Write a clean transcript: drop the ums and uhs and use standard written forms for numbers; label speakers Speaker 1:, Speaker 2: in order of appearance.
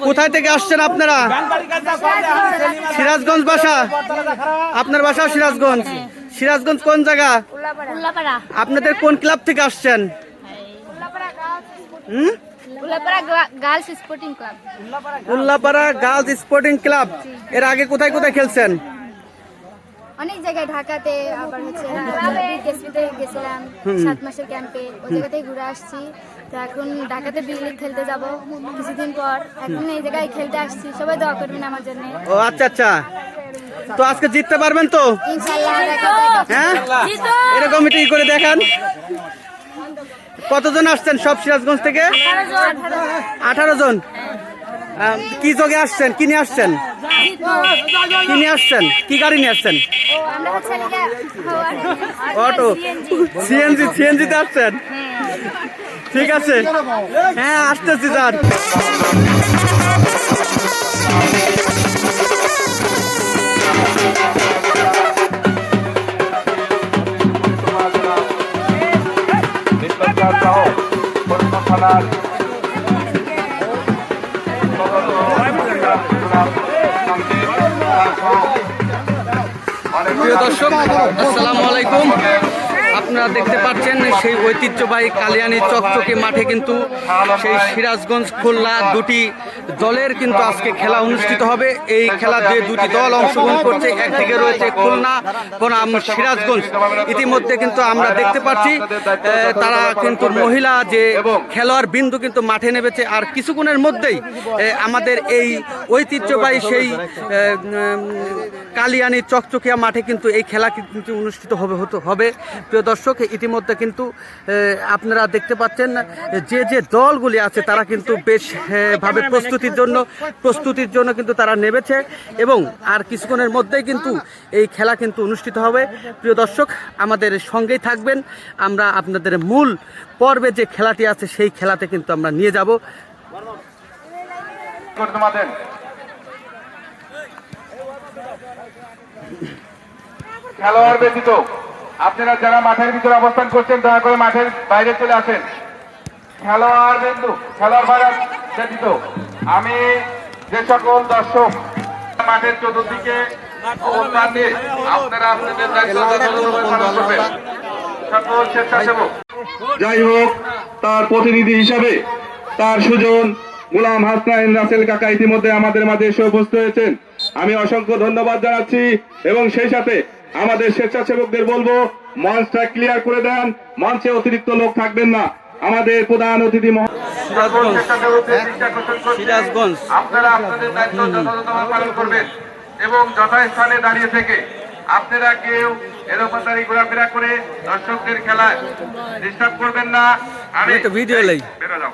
Speaker 1: কোথায় থেকে আসছেন আপনারা? সিরাজগঞ্জ বাসা? আপনার বাসাও সিরাজগঞ্জ? সিরাজগঞ্জ কোন জায়গা? আপনাদের কোন ক্লাব থেকে আসছেন? Ullapara girls sporting club. এর আগে কোথায় কোথায় খেলছেন?
Speaker 2: অনেক জায়গায়, ঢাকাতে, আবার হচ্ছে কেসবিতে গেছিলাম 7 মাসের ক্যাম্পে, ওই জায়গাতেই ঘুরে আসছি। তো এখন ঢাকাতে বিগ লিগ খেলতে যাব কিছুদিন পর। এখন এই জায়গায় খেলতে আসছি, সবাই দোয়া করবেন আমার জন্য।
Speaker 1: ও আচ্ছা আচ্ছা, তো আজকে জিততে পারবেন তো?
Speaker 2: ইনশাআল্লাহ।
Speaker 1: হ্যাঁ, এরকম একটু করে দেখান। কতজন আসছেন সব সিরাজগঞ্জ থেকে? 18 জন। কি যোগে আসছেন? কি নিয়ে আসছেন? কি নিয়ে আসছেন? কি গাড়ি নিয়ে আসছেন? অটো, সিএনজিতে আসছেন? ঠিক আছে, হ্যাঁ আসতেছি স্যার। প্রিয় দর্শক, আসসালামু আলাইকুম। আপনারা দেখতে পাচ্ছেন সেই ঐতিহ্যবাহী কালিয়ানী চকচকে মাঠে কিন্তু সেই সিরাজগঞ্জ খুলনা দুটি দলের কিন্তু আজকে খেলা অনুষ্ঠিত হবে। এই খেলা যে দুটি দল অংশগ্রহণ করছে, একদিকে রয়েছে খুলনা বনাম সিরাজগঞ্জ। ইতিমধ্যে কিন্তু আমরা দেখতে পাচ্ছি তারা কিন্তু মহিলা যে খেলোয়াড় বিন্দু কিন্তু মাঠে নেমেছে। আর কিছুক্ষণের মধ্যেই আমাদের এই ঐতিহ্যবাহী সেই কালিয়ানী চকচকিয়া মাঠে কিন্তু এই খেলা কিন্তু অনুষ্ঠিত হবে। প্রিয় দর্শক, ইতিমধ্যে কিন্তু আপনারা দেখতে পাচ্ছেন যে যে দলগুলি আছে তারা কিন্তু বেশ ভাবে প্রস্তুতির জন্য কিন্তু তারা নেমেছে এবং আর কিছুক্ষণের মধ্যেই কিন্তু এই খেলা কিন্তু অনুষ্ঠিত হবে। প্রিয় দর্শক, আমাদের সঙ্গেই থাকবেন। আমরা আপনাদের মূল পর্বে যে খেলাটি আছে সেই খেলাতে কিন্তু আমরা নিয়ে যাব।
Speaker 3: খেলোয়াড় ব্যতীত আপনারা যারা মাঠের ভিতরে অবস্থান করছেন দয়া করে মাঠের বাইরে চলে আসেন। খেলোয়াড় বাইরে ব্যতীত আমি যে সকল দর্শক মাঠের চতুর্দিকে অবস্থান নিয়ে আপনারা আপনাদের সকল স্বেচ্ছাসেবক, যাই হোক তার প্রতিনিধি হিসাবে তার সুজন গোলাম হাসনাইন রাসেল কাকা ইতিমধ্যে আমাদের মাঝে এসে উপস্থিত হয়েছেন। আমি অসংখ্য ধন্যবাদ জানাচ্ছি এবং সেই সাথে আমাদের স্বেচ্ছাসেবকদের বলবো মঞ্চটা ক্লিয়ার করে দেন, মঞ্চে অতিরিক্ত লোক থাকবেন না। আমাদের প্রধান অতিথি
Speaker 1: সিরাজগঞ্জ
Speaker 3: আপনারা আপনাদের দায়িত্ব যথাযথভাবে পালন করবেন এবং যথাস্থানে দাঁড়িয়ে থেকে আপনারা কেউ এলোপাতারি ঘোরাফেরা করে দর্শকদের খেলায় ডিস্টার্ব করবেন না। আমি
Speaker 1: ভিডিও
Speaker 3: বেরো যাও।